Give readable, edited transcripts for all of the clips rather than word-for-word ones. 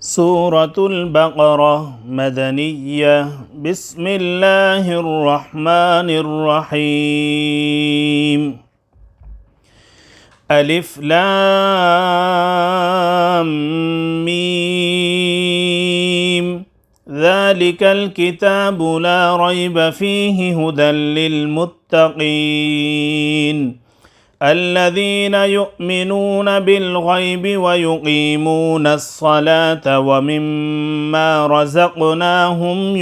سورة البقرة مدنية. بسم الله الرحمن الرحيم. ألف لام ميم. ذلك الكتاب لا ريب فيه هدى للمتقين الذين يؤمنون بالغيب ويقيمون الصلاة ومما رزقناهم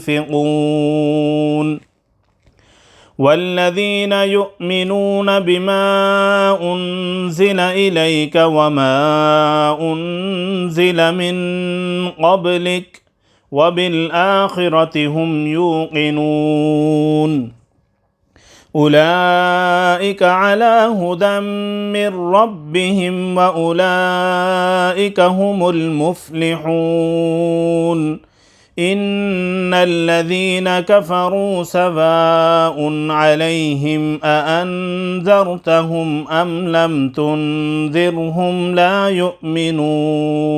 ينفقون والذين يؤمنون بما أنزل إليك وما أنزل من قبلك وبالآخرة هم يوقنون أولئك على هدى من ربهم وأولئك هم المفلحون إن الذين كفروا سواء عليهم أأنذرتهم أم لم تنذرهم لا يؤمنون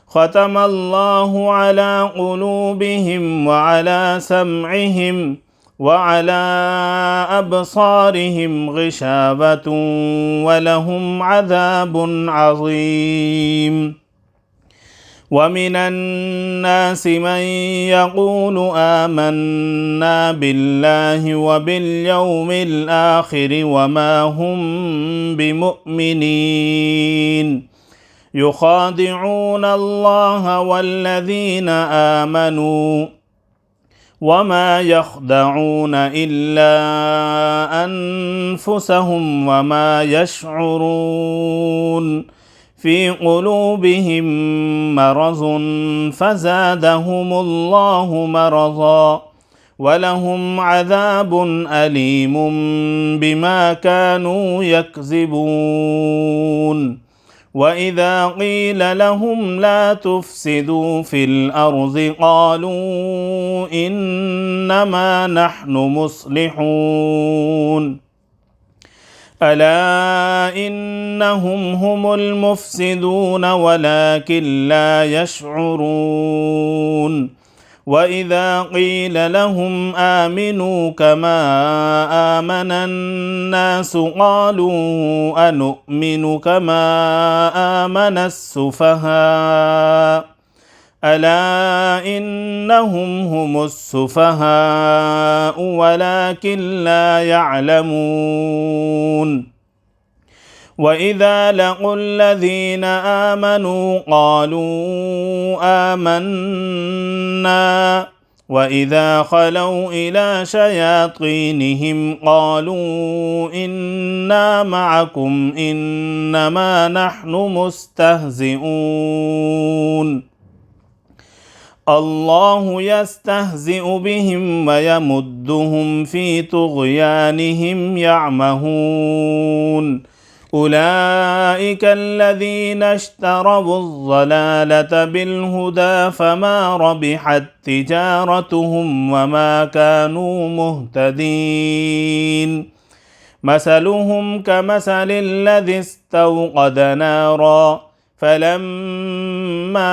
ختم الله على قلوبهم وعلى سمعهم وعلى أبصارهم غشاوة ولهم عذاب عظيم ومن الناس من يقول آمنا بالله وباليوم الآخر وما هم بمؤمنين يخادعون الله والذين آمنوا وما يخدعون إلا أنفسهم وما يشعرون في قلوبهم مرض فزادهم الله مرضا ولهم عذاب أليم بما كانوا يكذبون وإذا قيل لهم لا تفسدوا في الأرض قالوا إنما نحن مصلحون ألا إنهم هم المفسدون ولكن لا يشعرون وإذا قيل لهم آمنوا كما آمن الناس قالوا أنؤمن كما آمن السفهاء ألا إنهم هم السفهاء ولكن لا يعلمون وإذا لقوا الذين آمنوا قالوا آمنا وإذا خلوا إلى شياطينهم قالوا إنا معكم إنما نحن مستهزئون الله يستهزئ بهم ويمدهم في طغيانهم يعمهون أولئك الذين اشتروا الضلالة بالهدى فما ربحت تجارتهم وما كانوا مهتدين مثلهم كمثل الذي استوقد نارا فلما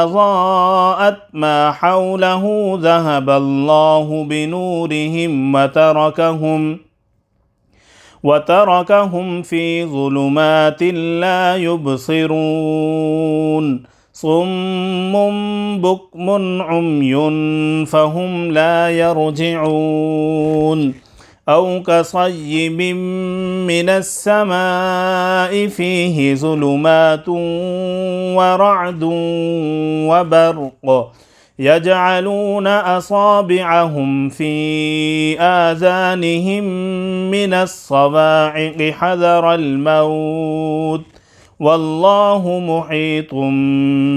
أضاءت ما حوله ذهب الله بنورهم وتركهم في ظلمات لا يبصرون صم بكم عمي فهم لا يرجعون أو كصيب من السماء فيه ظلمات ورعد وبرق يجعلون أصابعهم في آذانهم من الصواعق حذر الموت والله محيط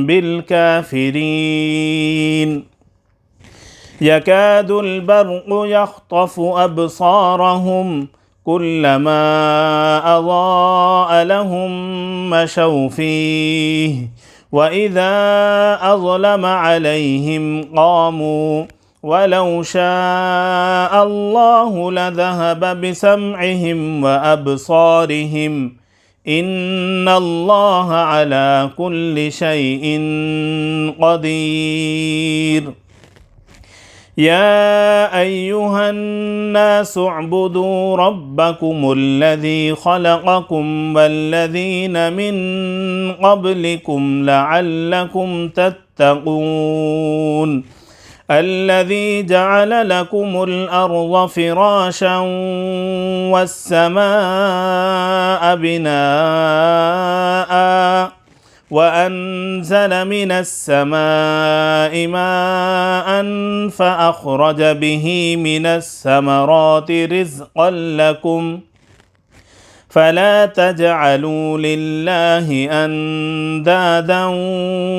بالكافرين يكاد البرق يخطف أبصارهم كلما أضاء لهم مشوا فيه وإذا أظلم عليهم قاموا ولو شاء الله لذهب بسمعهم وأبصارهم إن الله على كل شيء قدير. يا أيها الناس اعبدوا ربكم الذي خلقكم والذين من قبلكم لعلكم تتقون الذي جعل لكم الأرض فراشا والسماء بناء وأنزل من السماء ماء فأخرج به من الثمرات رزقا لكم فلا تجعلوا لله أندادا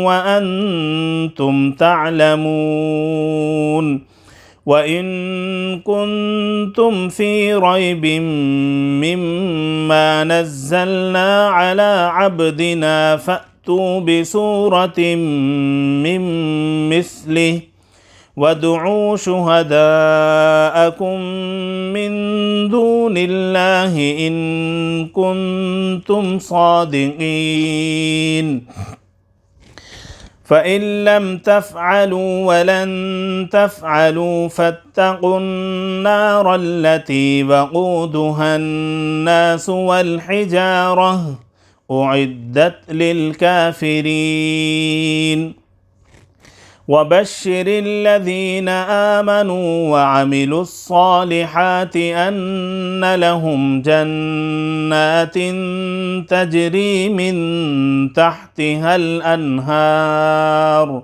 وأنتم تعلمون وإن كنتم في ريب مما نزلنا على عبدنا فأتوا بسورة من مثله وادعوا شهداءكم من دون الله إن كنتم صادقين فإن لم تفعلوا ولن تفعلوا فاتقوا النار التي وقودها الناس والحجارة أعدت للكافرين وبشر الذين آمنوا وعملوا الصالحات أن لهم جنات تجري من تحتها الأنهار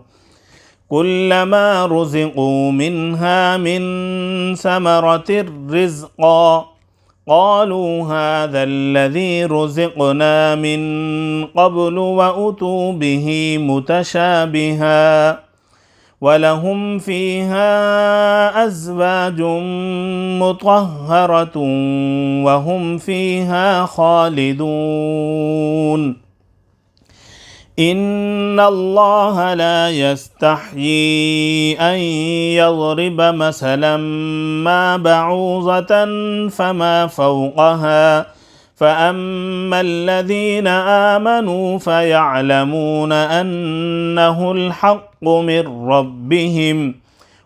كلما رزقوا منها من ثمرة رزقا قالوا هذا الذي رزقنا من قبل وأتوا به متشابها ولهم فيها أزواج مطهرة وهم فيها خالدون إن الله لا يستحيي أن يضرب مثلا ما بعوضة فما فوقها فأما الذين آمنوا فيعلمون أنه الحق من ربهم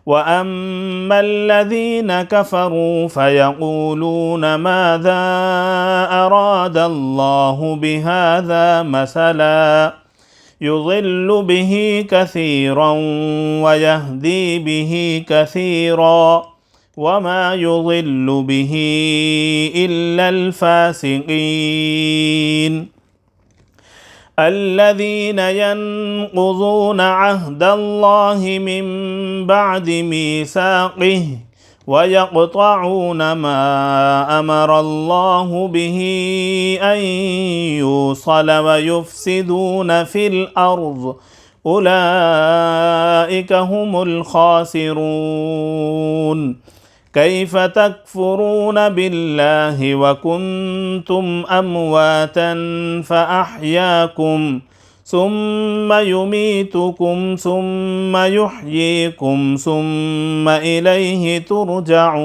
وأما الذين كفروا فيقولون ماذا أراد الله بهذا مثلا يضل به كثيرا ويهدي به كثيرا وما يضل به إلا الفاسقين الذين ينقضون عهد الله من بعد ميثاقه ويقطعون ما أمر الله به أن يوصل ويفسدون في الأرض أولئك هم الخاسرون كيف تكفرون بالله وكنتم أمواتا فأحياكم ثم يميتكم ثم يحييكم ثم إليه ترجعون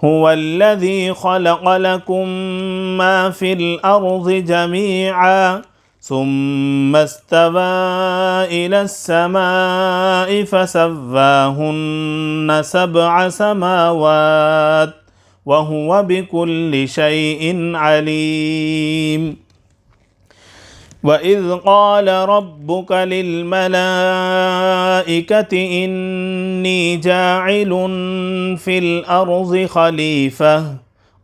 هو الذي خلق لكم ما في الأرض جميعا ثم استوى إلى السماء فسواهن 7 سماوات وهو بكل شيء عليم وإذ قال ربك للملائكة إني جاعل في الأرض خليفة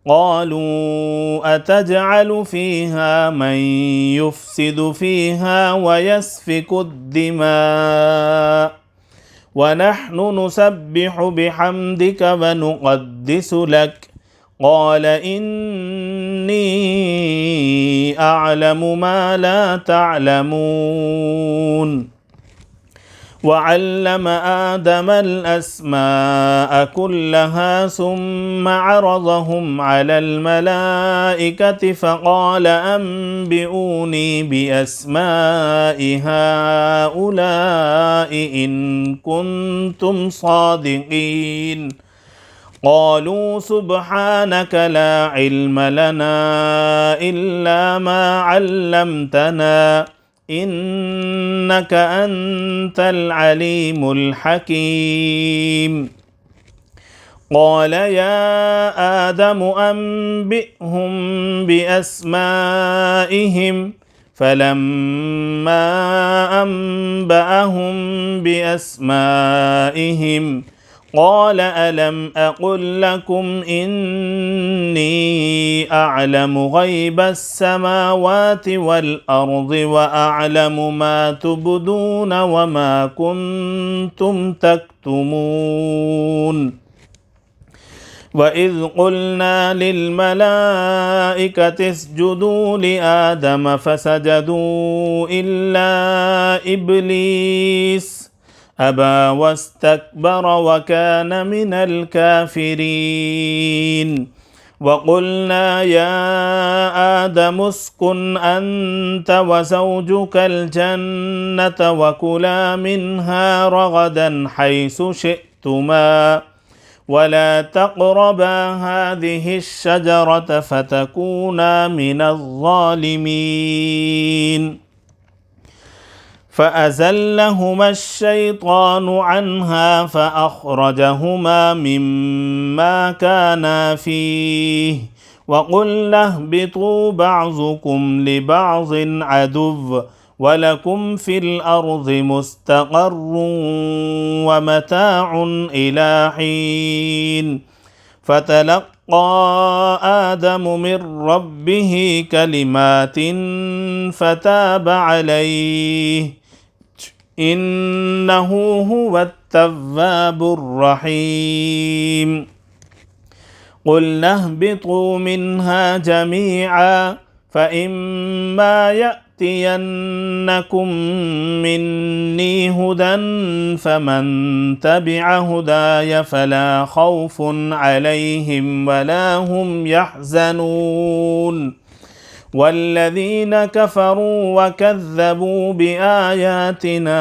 قالوا أتجعل فيها من يفسد فيها ويسفك الدماء ونحن نسبح بحمدك ونقدس لك قال إني أعلم ما لا تعلمون وعلم آدم الأسماء كلها ثم عرضهم على الملائكة فقال أنبئوني بأسماء هؤلاء إن كنتم صادقين قالوا سبحانك لا علم لنا إلا ما علمتنا إنك أنت العليم الحكيم. قال يا آدم أنبئهم بأسمائهم فلما أنبأهم بأسمائهم قال ألم أقل لكم إني أعلم غيب السماوات والأرض وأعلم ما تبدون وما كنتم تكتمون. وإذ قلنا للملائكة اسجدوا لآدم فسجدوا إلا إبليس أبى واستكبر وكان من الكافرين. وقلنا يا آدم اسكن أنت وزوجك الجنة وكلا منها رغدا حيث شئتما ولا تقربا هذه الشجرة فتكونا من الظالمين. فأزلهما الشيطان عنها فأخرجهما مما كانا فيه وقلنا اهبطوا بعضكم لبعض عدو ولكم في الأرض مستقر ومتاع إلى حين. فتلقى آدم من ربه كلمات فتاب عليه إنه هو التواب الرحيم. قلنا اهبطوا منها جميعا فإما يأتينكم مني هدى فمن تبع هداي فلا خوف عليهم ولا هم يحزنون. والذين كفروا وكذبوا بآياتنا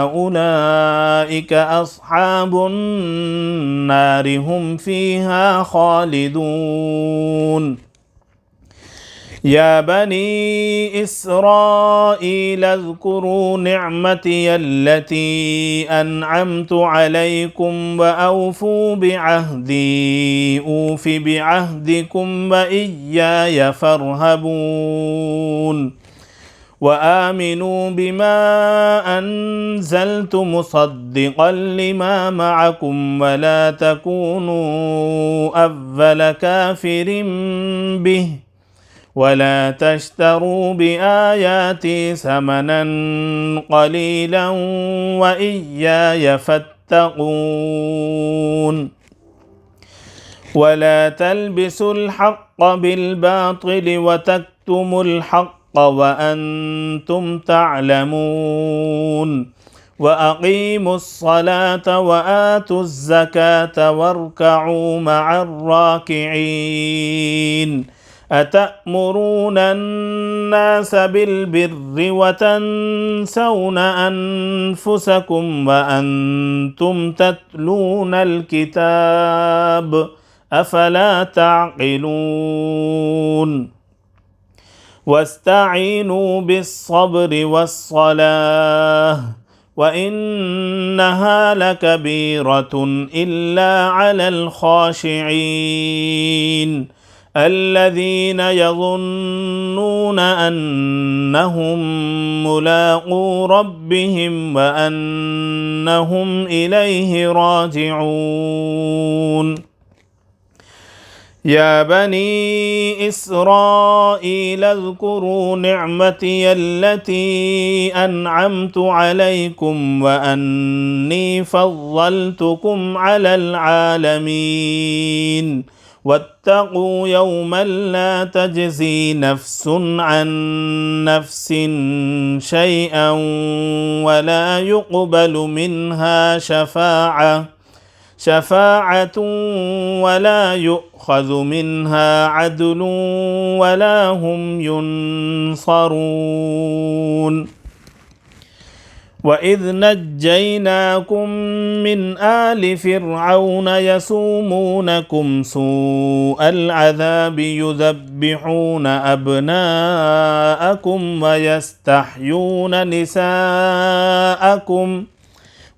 أولئك أصحاب النار هم فيها خالدون. يا بني إسرائيل اذكروا نعمتي التي أنعمت عليكم وأوفوا بعهدي أوف بعهدكم وإياي فارهبون. وآمنوا بما أنزلت مصدقا لما معكم ولا تكونوا أول كافر به ولا تشتروا بآياتي ثمنا قليلا وإياي فاتقون. ولا تلبسوا الحق بالباطل وتكتموا الحق وأنتم تعلمون. وأقيموا الصلاة وآتوا الزكاة واركعوا مع الراكعين. أتأمرون الناس بالبر وتنسون أنفسكم وأنتم تتلون الكتاب أفلا تعقلون. واستعينوا بالصبر والصلاة وإنها لكبيرة إلا على الخاشعين الذين يظنون أنهم ملاقو ربهم وأنهم إليه راجعون. يا بني إسرائيل اذكروا نعمتي التي أنعمت عليكم وأني فضلتكم على العالمين. واتقوا يوما لا تجزي نفس عن نفس شيئا ولا يقبل منها شفاعة ولا يؤخذ منها عدل ولا هم ينصرون. وإذ نجيناكم من آل فرعون يسومونكم سوء العذاب يذبحون أبناءكم ويستحيون نساءكم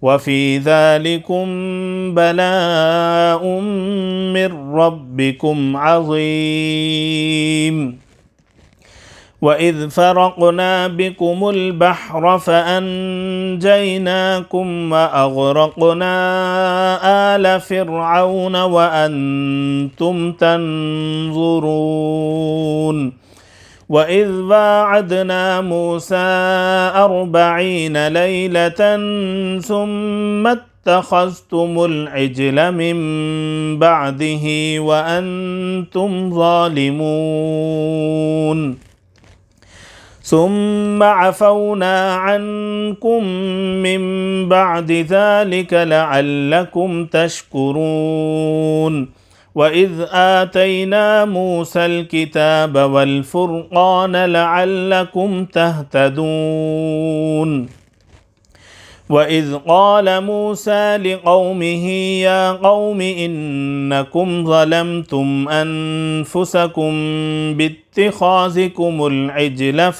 وفي ذلكم بلاء من ربكم عظيم. وإذ فرقنا بكم البحر فأنجيناكم وأغرقنا آل فرعون وأنتم تنظرون. وإذ واعدنا موسى 40 ليلة ثم اتخذتم العجل من بعده وأنتم ظالمون. ثم عفونا عنكم من بعد ذلك لعلكم تشكرون. وإذ آتينا موسى الكتاب والفرقان لعلكم تهتدون. وإذ قال موسى لقومه يا قوم إنكم ظلمتم أنفسكم باتخاذكم العجل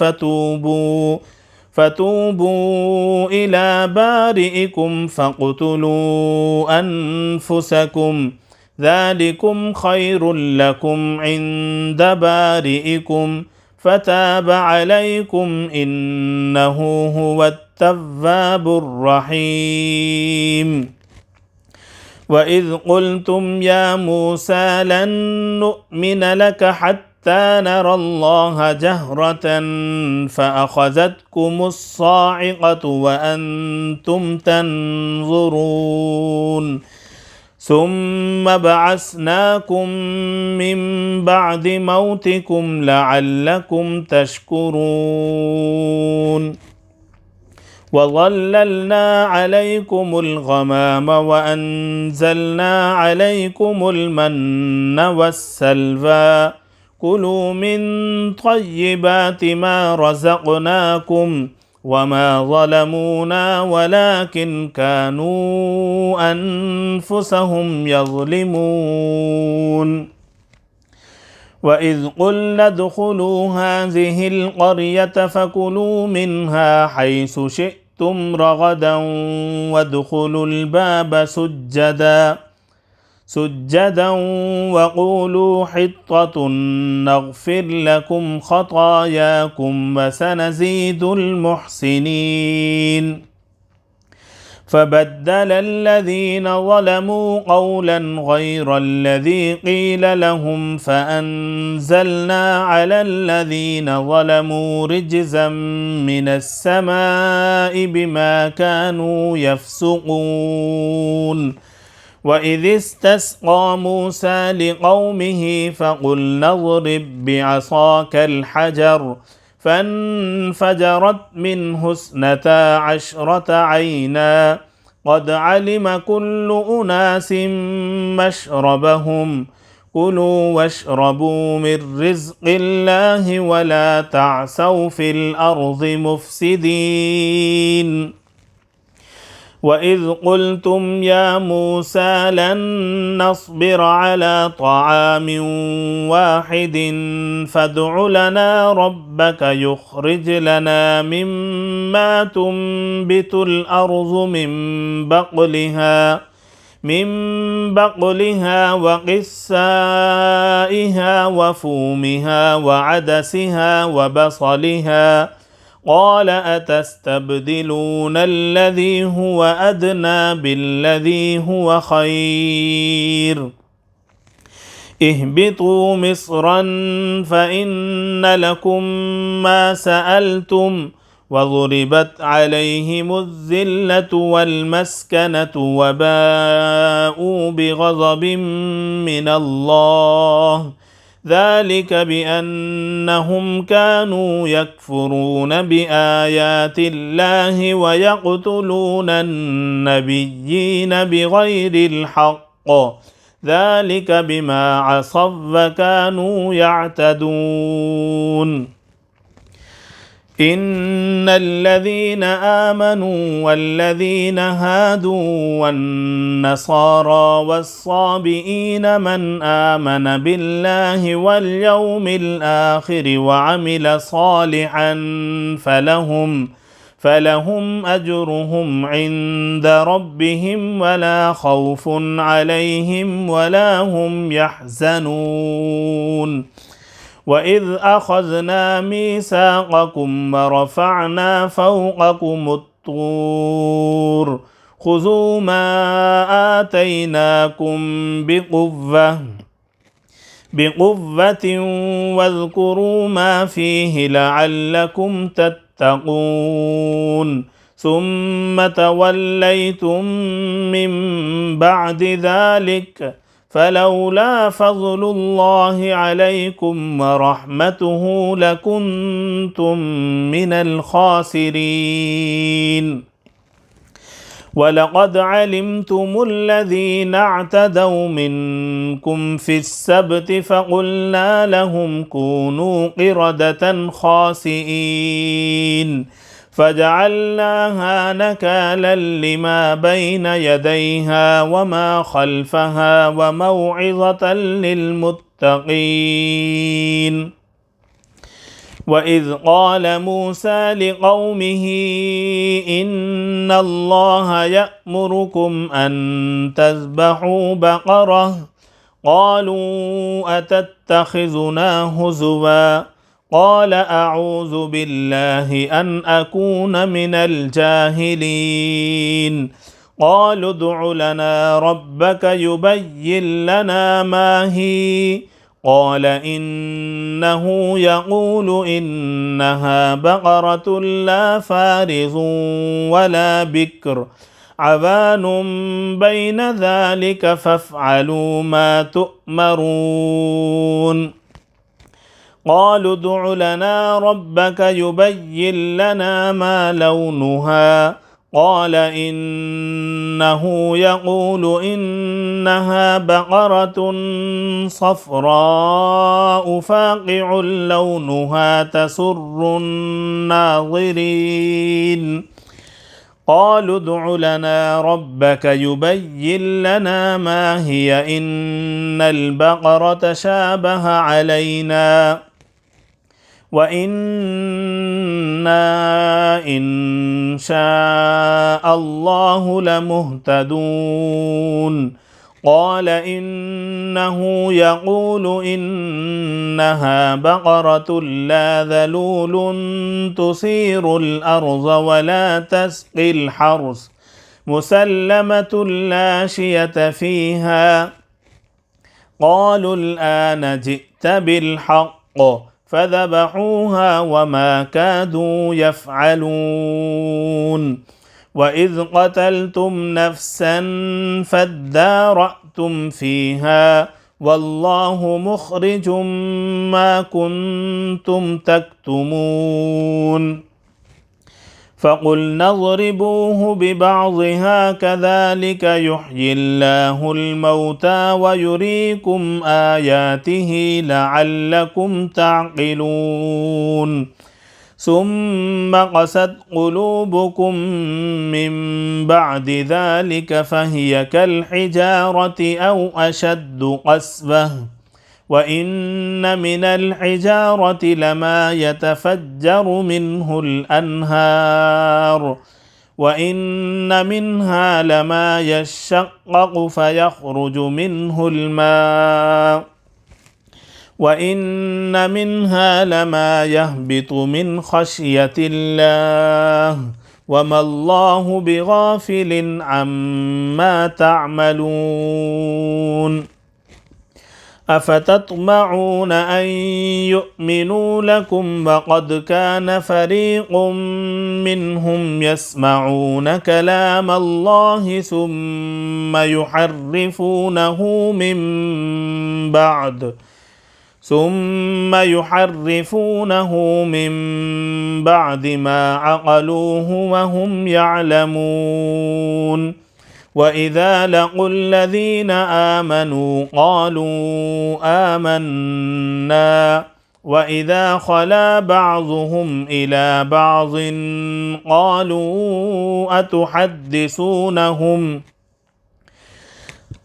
فتوبوا إلى بارئكم فاقتلوا أنفسكم ذلكم خير لكم عند بارئكم فتاب عليكم إنه هو التواب الرحيم. وإذ قلتم يا موسى لن نؤمن لك حتى نرى الله جهرة فأخذتكم الصاعقة وأنتم تنظرون. ثم بعثناكم من بعد موتكم لعلكم تشكرون. وظللنا عليكم الغمام وأنزلنا عليكم المن والسلوى كلوا من طيبات ما رزقناكم وما ظلمونا ولكن كانوا أنفسهم يظلمون. وإذ قلنا ادخلوا هذه القرية فكلوا منها حيث شئتم رغدا وادخلوا الباب سجدا وقولوا حطة نغفر لكم خطاياكم وسنزيد المحسنين. فبدل الذين ظلموا قولا غير الذي قيل لهم فأنزلنا على الذين ظلموا رجزا من السماء بما كانوا يفسقون. وإذ استسقى موسى لقومه فقلنا اضرب بعصاك الحجر فانفجرت منه 12 عينا قد علم كل أناس مشربهم كلوا واشربوا من رزق الله ولا تعثوا في الأرض مفسدين. وإذ قلتم يا موسى لن نصبر على طعام واحد فادع لنا ربك يخرج لنا مما تنبت الأرض من بقلها وقثائها وفومها وعدسها وبصلها قال أتستبدلون الذي هو أدنى بالذي هو خير اهبطوا مصرا فإن لكم ما سألتم وضربت عليهم الذلة والمسكنة وباءوا بغضب من الله ذلك بأنهم كانوا يكفرون بآيات الله ويقتلون النبيين بغير الحق ذلك بما عصوا وكانوا يعتدون. إن الذين آمنوا والذين هادوا والنصارى والصابئين من آمن بالله واليوم الآخر وعمل صالحا فلهم أجرهم عند ربهم ولا خوف عليهم ولا هم يحزنون. وإذ أخذنا ميثاقكم ورفعنا فوقكم الطور خذوا ما آتيناكم بقوة واذكروا ما فيه لعلكم تتقون. ثم توليتم من بعد ذلك فلولا فضل الله عليكم ورحمته لكنتم من الخاسرين. ولقد علمتم الذين اعتدوا منكم في السبت فقلنا لهم كونوا قردة خاسئين فجعلناها نكالا لما بين يديها وما خلفها وموعظة للمتقين. وإذ قال موسى لقومه إن الله يأمركم أن تذبحوا بقرة قالوا أتتخذنا هزوا قال أعوذ بالله أن أكون من الجاهلين. قالوا ادع لنا ربك يبين لنا ما هي قال إنه يقول إنها بقرة لا فارض ولا بكر عوان بين ذلك فافعلوا ما تؤمرون. قالوا ادع لنا ربك يبين لنا ما لونها قال إنه يقول إنها بقرة صفراء فاقع لونها تسر الناظرين. قالوا ادع لنا ربك يبين لنا ما هي إن البقرة شابه علينا وإنا إن شاء الله لمهتدون. قال إنه يقول إنها بقرة لا ذلول تثير الأرض ولا تسقي الحرث مسلمة لا شية فيها. قالوا الآن جئت بالحق فذبحوها وما كادوا يفعلون. وإذ قتلتم نفسا فادارأتم فيها والله مخرج ما كنتم تكتمون. فقلنا اضربوه ببعضها كذلك يحيي الله الموتى ويريكم آياته لعلكم تعقلون. ثم قست قلوبكم من بعد ذلك فهي كالحجارة أو أشد قسوة وإن من الحجارة لما يتفجر منه الأنهار وإن منها لما يشقق فيخرج منه الماء وإن منها لما يهبط من خشية الله وما الله بغافل عما تعملون. أفتطمعون أن يؤمنوا لكم وقد كان فريق منهم يسمعون كلام الله ثم يحرفونه من بعد ما عقلوه وهم يعلمون. وإذا لقوا الذين آمنوا قالوا آمنا وإذا خلا بعضهم إلى بعض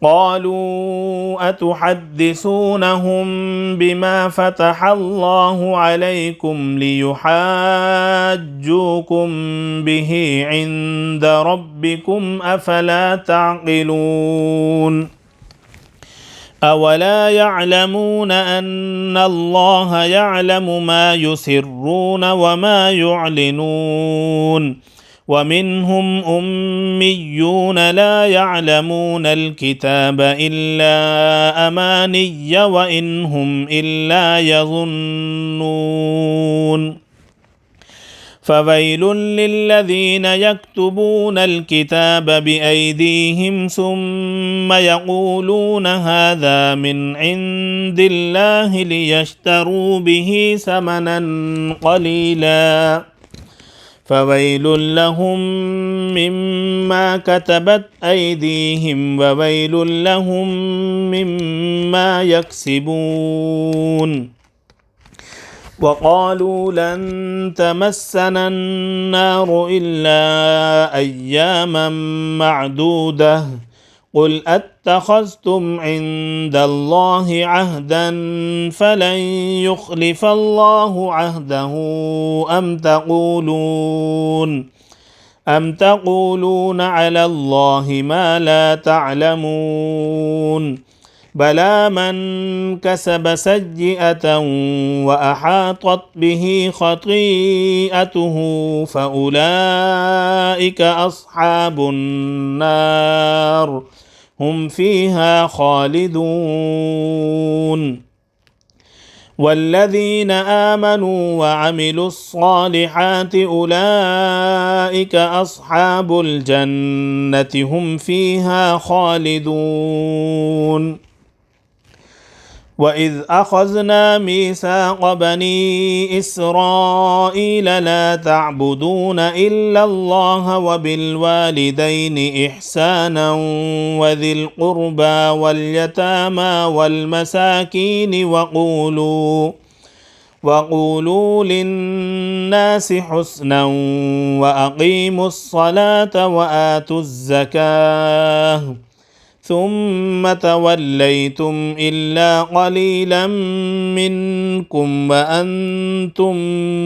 قالوا أتحدثونهم بما فتح الله عليكم ليحاجوكم به عند ربكم أفلا تعقلون أولا يعلمون أن الله يعلم ما يسرون وما يعلنون ومنهم أميون لا يعلمون الكتاب إلا أماني وإن هم إلا يظنون فويل للذين يكتبون الكتاب بأيديهم ثم يقولون هذا من عند الله ليشتروا به ثمنا قليلا فويل لهم مما كتبت أيديهم وويل لهم مما يكسبون وقالوا لن تمسنا النار إلا أياما معدودة قل أتخذتم عند الله عهدا فلن يخلف الله عهده أم تقولون على الله ما لا تعلمون بلى من كسب سيئة وأحاطت به خطيئته فأولئك أصحاب النار هم فيها خالدون والذين آمنوا وعملوا الصالحات أولئك أصحاب الجنة هم فيها خالدون وإذ أخذنا ميثاق بني إسرائيل لا تعبدون إلا الله وبالوالدين إحسانا وذي القربى واليتامى والمساكين وقولوا للناس حسنا وأقيموا الصلاة وآتوا الزكاة ثم توليتم إلا قليلا منكم وأنتم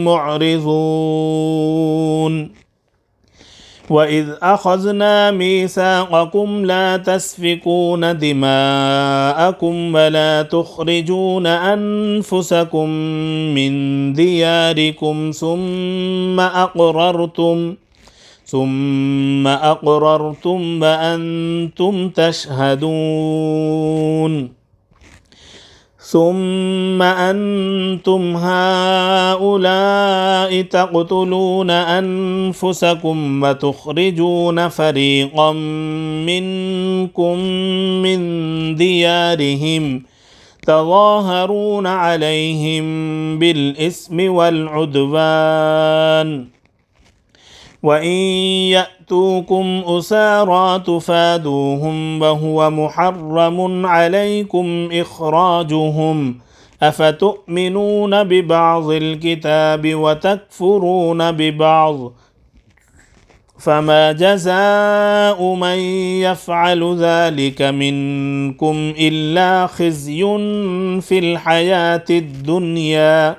معرضون وإذ أخذنا ميثاقكم لا تسفكون دماءكم ولا تخرجون أنفسكم من دياركم ثم أقررتم وأنتم تشهدون ثم أنتم هؤلاء تقتلون أنفسكم وتخرجون فريقا منكم من ديارهم تظاهرون عليهم بالإثم والعدوان وإن يأتوكم أسارى تفادوهم وهو محرم عليكم إخراجهم أفتؤمنون ببعض الكتاب وتكفرون ببعض فما جزاء من يفعل ذلك منكم إلا خزي في الحياة الدنيا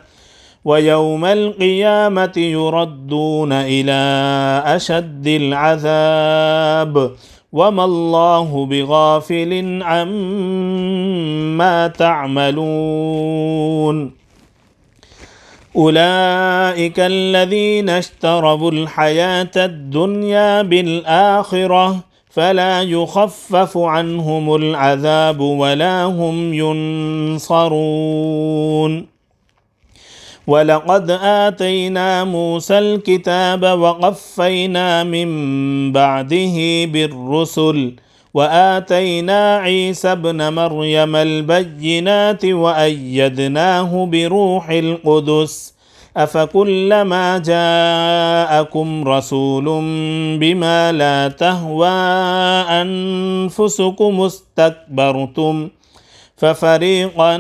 ويوم القيامة يردون إلى أشد العذاب وما الله بغافل عما تعملون أولئك الذين اشتروا الحياة الدنيا بالآخرة فلا يخفف عنهم العذاب ولا هم ينصرون ولقد آتينا موسى الكتاب وقفينا من بعده بالرسل وآتينا عيسى ابن مريم البينات وأيدناه بروح القدس أفكلما جاءكم رسول بما لا تهوى أنفسكم استكبرتم ففريقا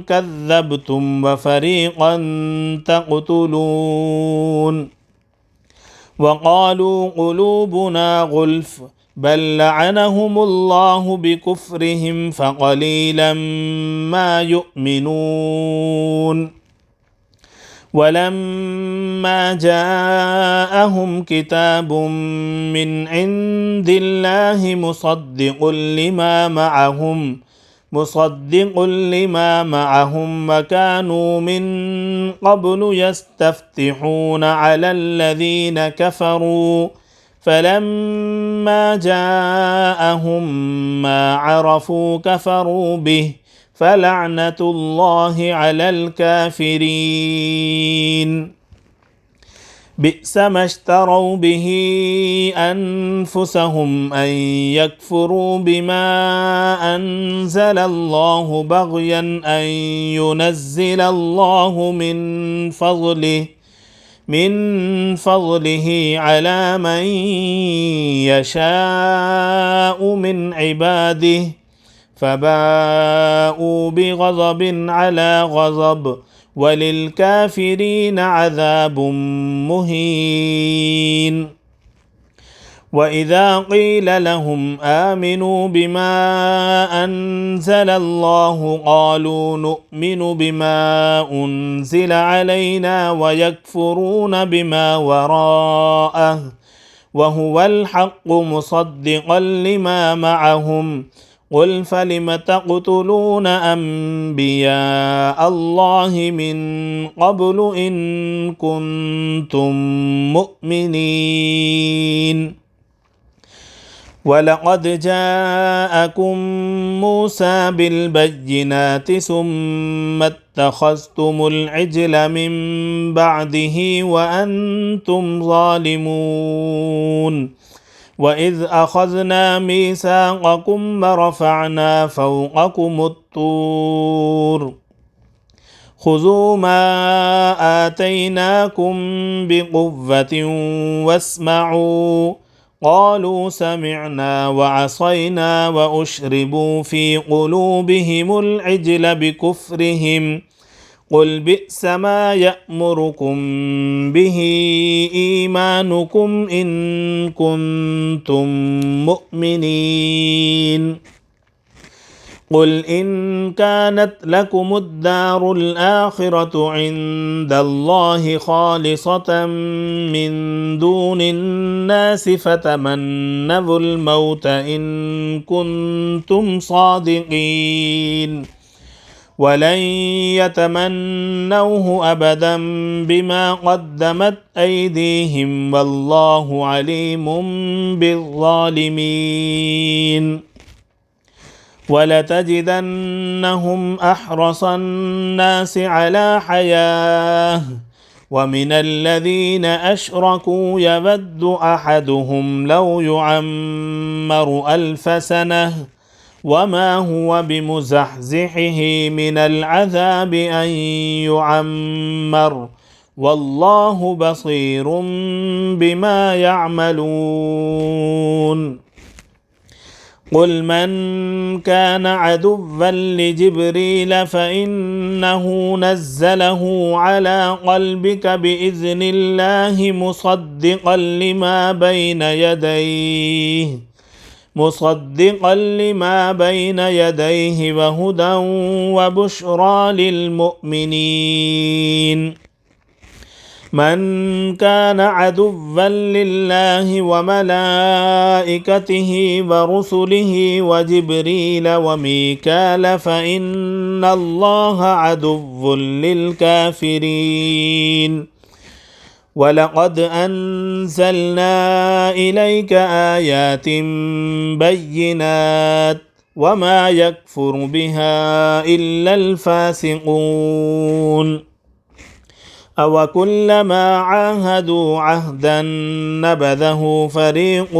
كذبتم وفريقا تقتلون وقالوا قلوبنا غلف بل لعنهم الله بكفرهم فقليلا ما يؤمنون ولما جاءهم كتاب من عند الله مصدق لما معهم وكانوا من قبل يستفتحون على الذين كفروا فلما جاءهم ما عرفوا كفروا به فلعنة الله على الكافرين بئس ما اشتروا به أنفسهم أن يكفروا بما أنزل الله بغيا أن ينزل الله من فضله على من يشاء من عباده فباءوا بغضب على غضب وللكافرين عذاب مهين وإذا قيل لهم آمنوا بما أنزل الله قالوا نؤمن بما أنزل علينا ويكفرون بما وراءه وهو الحق مصدقا لما معهم قل فلم تقتلون أنبياء الله من قبل إن كنتم مؤمنين ولقد جاءكم موسى بالبينات ثم اتخذتم العجل من بعده وأنتم ظالمون وإذ أخذنا ميثاقكم ورفعنا فوقكم الطور خذوا ما آتيناكم بقوة واسمعوا قالوا سمعنا وعصينا وأشربوا في قلوبهم العجل بكفرهم قل بئس ما يأمركم به إيمانكم إن كنتم مؤمنين قل إن كانت لكم الدار الآخرة عند الله خالصة من دون الناس فتمنوا الموت إن كنتم صادقين ولن يتمنوه أبدا بما قدمت أيديهم والله عليم بالظالمين ولتجدنهم أحرص الناس على حياة ومن الذين أشركوا يود أحدهم لو يعمر 1000 سنة وما هو بمزحزحه من العذاب أن يعمر والله بصير بما يعملون قل من كان عدوا لجبريل فإنه نزله على قلبك بإذن الله مصدقا لما بين يديه وهدى وبشرى للمؤمنين من كان عدوا لله وملائكته ورسله وجبريل وميكال فإن الله عدو للكافرين ولقد أنزلنا إليك آيات بينات وما يكفر بها إلا الفاسقون أو كلما عاهدوا عهدا نبذه فريق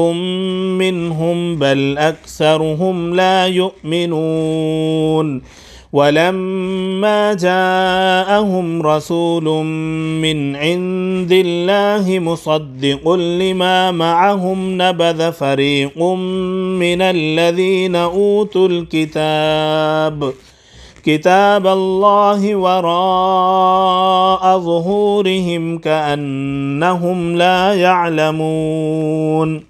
منهم بل أكثرهم لا يؤمنون ولما جاءهم رسول من عند الله مصدق لما معهم نبذ فريق من الذين أوتوا الكتاب كتاب الله وراء ظهورهم كأنهم لا يعلمون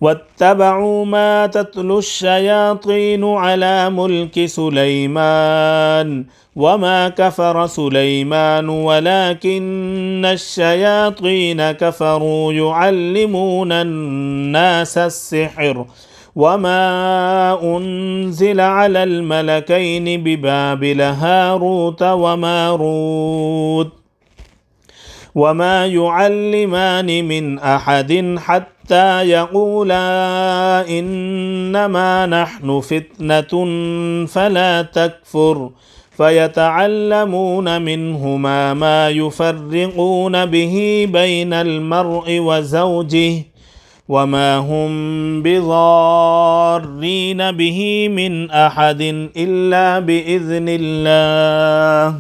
واتبعوا ما تتلو الشياطين على ملك سليمان وما كفر سليمان ولكن الشياطين كفروا يعلمون الناس السحر وما أنزل على الملكين ببابل هاروت وماروت وما يعلمان من أحد حتى يقولا إنما نحن فتنة فلا تكفر فيتعلمون منهما ما يفرقون به بين المرء وزوجه وما هم بضارين به من أحد إلا بإذن الله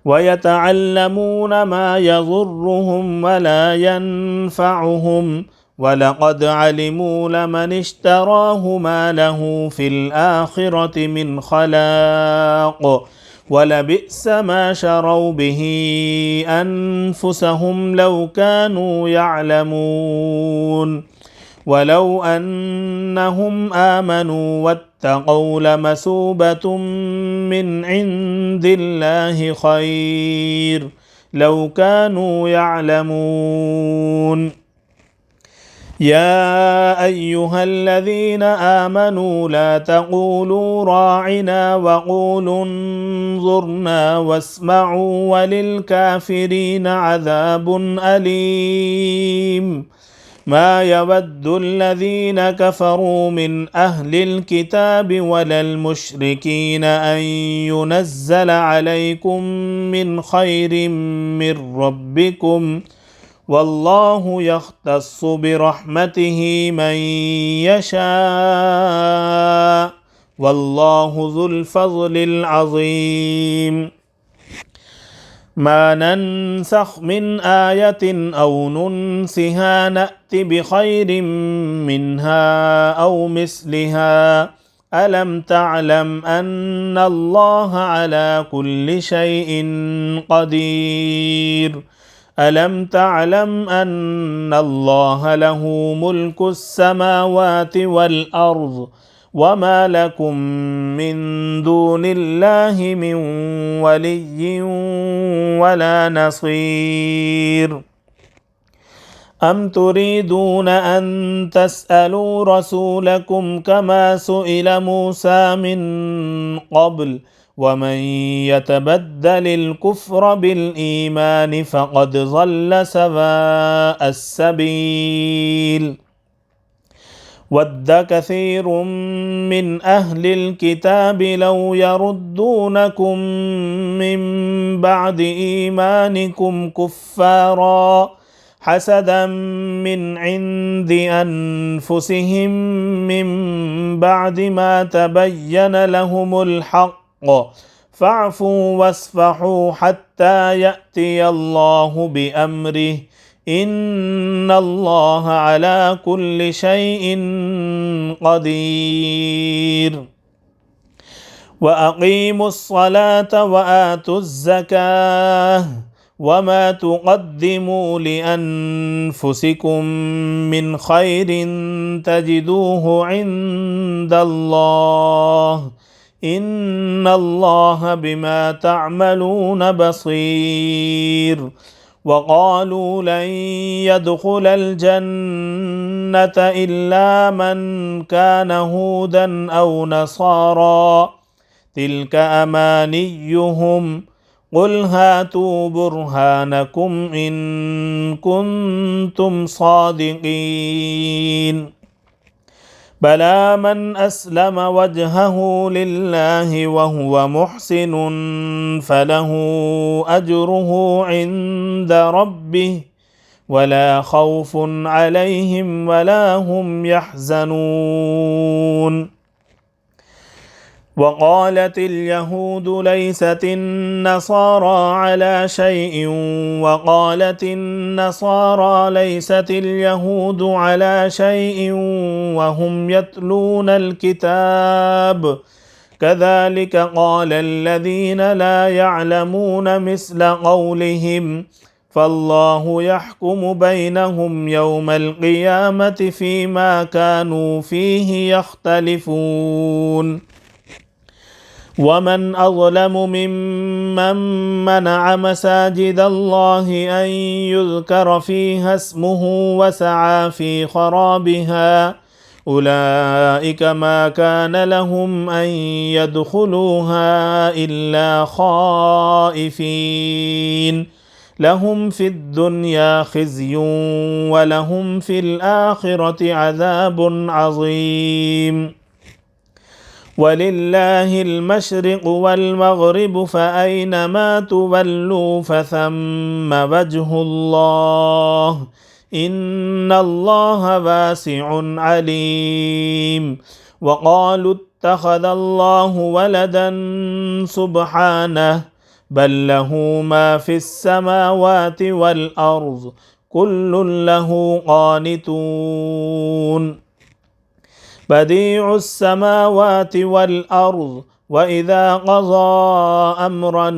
ويتعلمون ما يضرهم ولا ينفعهم ولقد علموا لمن اشتراه ما له في الآخرة من خلاق ولبئس ما شروا به أنفسهم لو كانوا يعلمون ولو أنهم آمنوا واتقوا لمثوبة من عند الله خير لو كانوا يعلمون يا أيها الذين آمنوا لا تقولوا راعنا وقولوا انظرنا واسمعوا وللكافرين عذاب أليم ما يود الذين كفروا من أهل الكتاب ولا المشركين أن ينزل عليكم من خير من ربكم والله يختص برحمته من يشاء والله ذو الفضل العظيم ما ننسخ من آية أو ننسها نأت بخير منها أو مثلها ألم تعلم أن الله على كل شيء قدير ألم تعلم أن الله له ملك السماوات والأرض وما لكم من دون الله من ولي ولا نصير أم تريدون أن تسألوا رسولكم كما سئل موسى من قبل ومن يتبدل الكفر بالإيمان فقد ضل سواء السبيل ود كثير من أهل الكتاب لو يردونكم من بعد إيمانكم كفارا حسدا من عند أنفسهم من بعد ما تبين لهم الحق فاعفوا واصفحوا حتى يأتي الله بأمره إن الله على كل شيء قدير وأقيموا الصلاة وآتوا الزكاة وما تقدموا لأنفسكم من خير تجدوه عند الله إن الله بما تعملون بصير وقالوا لن يدخل الجنة إلا من كان هودا أو نصارى تلك أمانيهم قل هاتوا برهانكم إن كنتم صادقين بلى من أسلم وجهه لله وهو محسن فله أجره عند ربه ولا خوف عليهم ولا هم يحزنون وقالت اليهود ليست النصارى على شيء وقالت النصارى ليست اليهود على شيء وهم يتلون الكتاب كذلك قال الذين لا يعلمون مثل قولهم فالله يحكم بينهم يوم القيامة فيما كانوا فيه يختلفون ومن أظلم ممن منع مساجد الله أن يذكر فيها اسمه وسعى في خرابها أولئك ما كان لهم أن يدخلوها إلا خائفين لهم في الدنيا خزي ولهم في الآخرة عذاب عظيم ولله المشرق والمغرب فأينما تولوا فثم وجه الله إن الله واسع عليم وقالوا اتخذ الله ولدا سبحانه بل له ما في السماوات والأرض كل له قانتون بديع السماوات والأرض وإذا قضى أمرا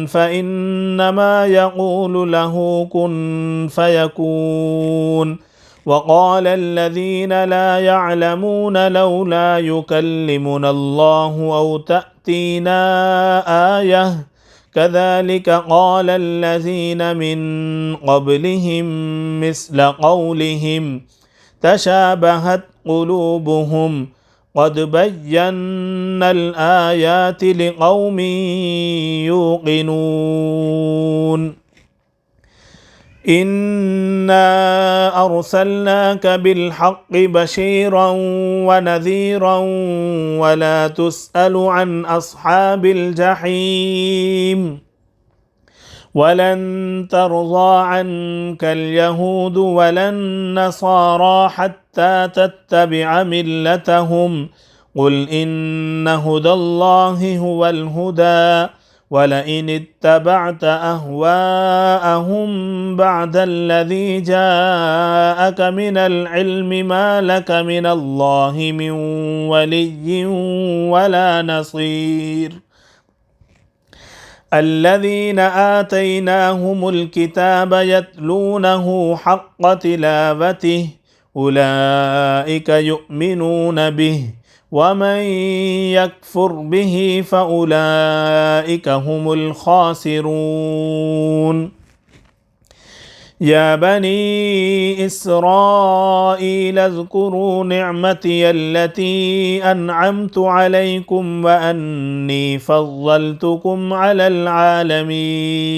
فإنما يقول له كن فيكون وقال الذين لا يعلمون لولا يكلمنا الله أو تأتينا آية كذلك قال الذين من قبلهم مثل قولهم تشابهت قلوبهم قد بينا الآيات لقوم يوقنون إنا أرسلناك بالحق بشيرا ونذيرا ولا تسأل عن أصحاب الجحيم ولن ترضى عنك اليهود ولا النصارى حتى تتبع ملتهم قل إن هدى الله هو الهدى ولئن اتبعت أهواءهم بعد الذي جاءك من العلم ما لك من الله من ولي ولا نصير الذين آتيناهم الكتاب يتلونه حق تلاوته أولئك يؤمنون به ومن يكفر به فأولئك هم الخاسرون يا بني إسرائيل اذكروا نعمتي التي أنعمت عليكم وأني فضلتكم على العالمين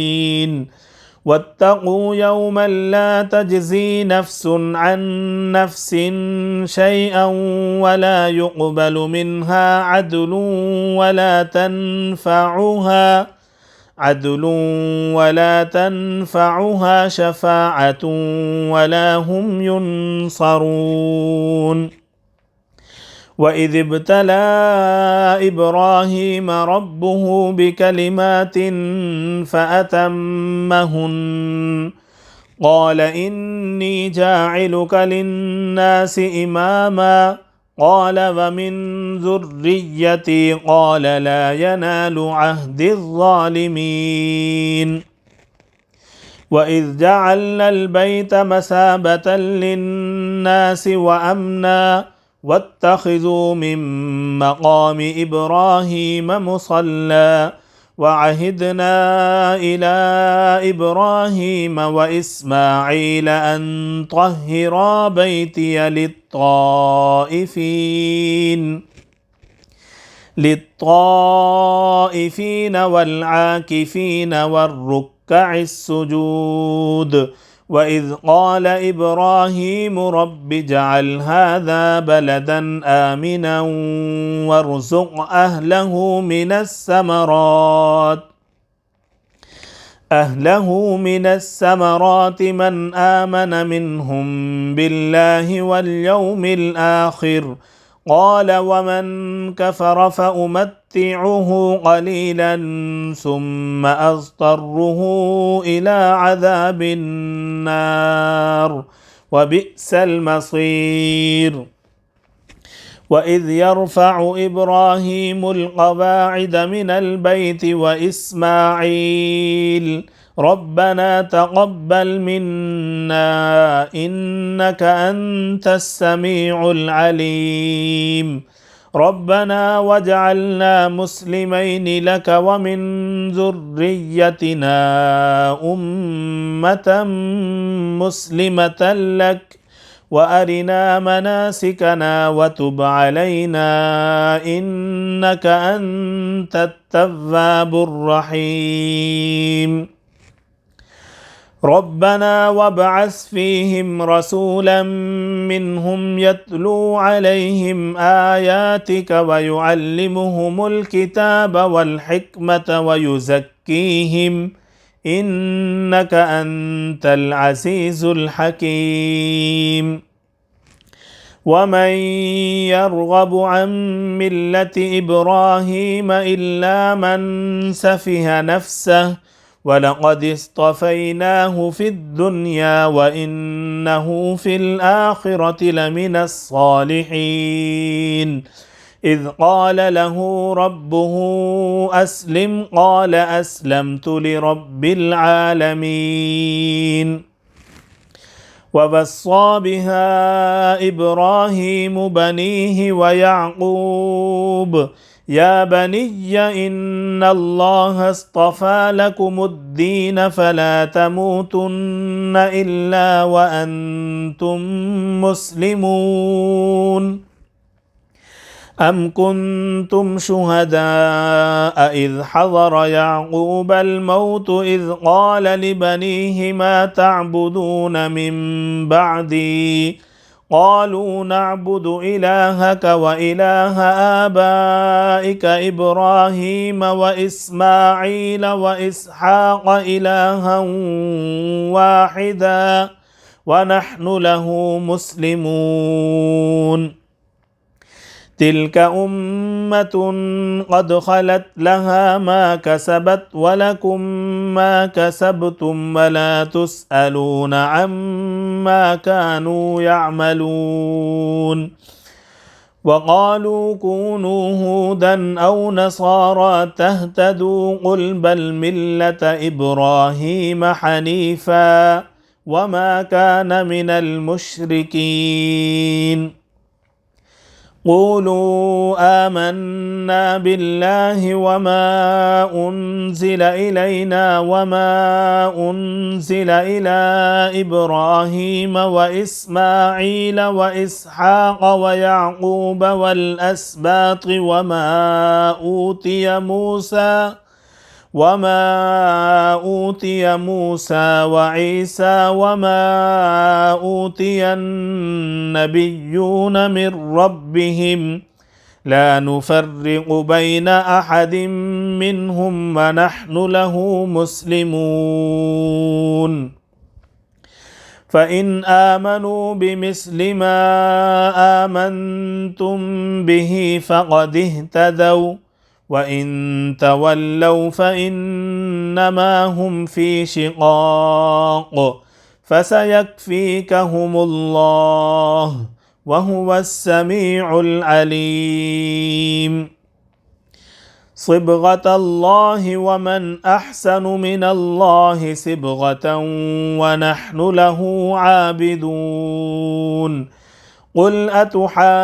واتقوا يوما لا تجزي نفس عن نفس شيئا ولا يقبل منها عدل ولا تنفعها شفاعة ولا هم ينصرون وإذ ابتلى إبراهيم ربه بكلمات فأتمهن قال إني جاعلك للناس إماما قال ومن ذريتي قال لا ينال عهد الظالمين وإذ جعلنا البيت مثابة للناس وأمنا واتخذوا من مقام إبراهيم مصلى وعهدنا إلى إبراهيم وإسماعيل أن طهرا بيتي للطائفين والعاكفين والركع السجود وإذ قال إبراهيم رب اجعل هذا بلدا آمنا وارزق أهله من الثمرات من آمن منهم بالله واليوم الآخر قال ومن كفر فأمتعه قليلا ثم أضطره إلى عذاب النار وبئس المصير وإذ يرفع إبراهيم القواعد من البيت وإسماعيل ربنا تقبل منا إنك أنت السميع العليم ربنا واجعلنا مسلمين لك ومن ذريتنا أمة مسلمة لك وأرنا مناسكنا وتب علينا إنك أنت التواب الرحيم ربنا وابعث فيهم رسولا منهم يتلو عليهم آياتك ويعلمهم الكتاب والحكمة ويزكيهم إنك أنت العزيز الحكيم ومن يرغب عن ملة إبراهيم إلا من سفه نفسه ولقد اصطفيناه في الدنيا وإنه في الآخرة لمن الصالحين إذ قال له ربه أسلم قال أسلمت لرب العالمين ووصى بها إبراهيم بنيه ويعقوب يا بني إن الله اصطفى لكم الدين فلا تموتن إلا وأنتم مسلمون أم كنتم شهداء إذ حضر يعقوب الموت إذ قال لبنيه ما تعبدون من بعدي قالوا نعبد إلهك وإله آبائك إبراهيم وإسماعيل وإسحاق إلها واحدا ونحن له مسلمون تلك أمة قد خلت لها ما كسبت ولكم ما كسبتم ولا تسألون عما كانوا يعملون وقالوا كونوا هودا أو نصارى تهتدوا قل بل ملة إبراهيم حنيفا وما كان من المشركين قولوا آمنا بالله وما أنزل إلينا وما أنزل إلى إبراهيم وإسماعيل وإسحاق ويعقوب والأسباط وما أوتي موسى وعيسى وما أوتي النبيون من ربهم لا نفرق بين أحد منهم ونحن له مسلمون فإن آمنوا بمثل ما آمنتم به فقد اهتدوا وإن تولوا فإنما هم في شقاق فسيكفيكهم الله وهو السميع العليم صبغة الله ومن أحسن من الله صبغة ونحن له عابدون قل أتحاجوننا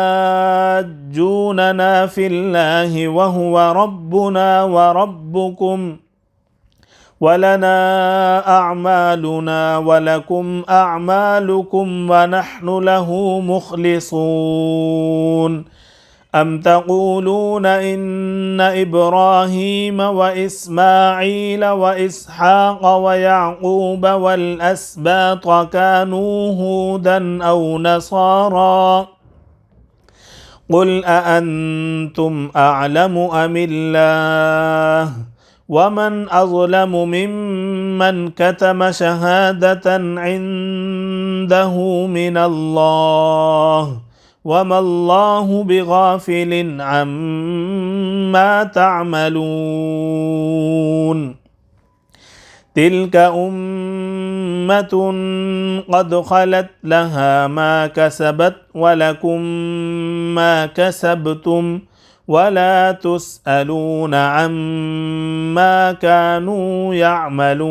في الله وهو ربنا وربكم ولنا أعمالنا ولكم أعمالكم ونحن له مخلصون أم تقولون إن إبراهيم وإسماعيل وإسحاق ويعقوب والأسباط كانوا هودا أو نصارى قل أأنتم أعلم أم الله ومن أظلم ممن كتم شهادة عنده من الله وما الله بغافل عما تعملون تلك أمة قد خلت لها ما كسبت ولكم ما كسبتم ولا تسألون عما كانوا يعملون.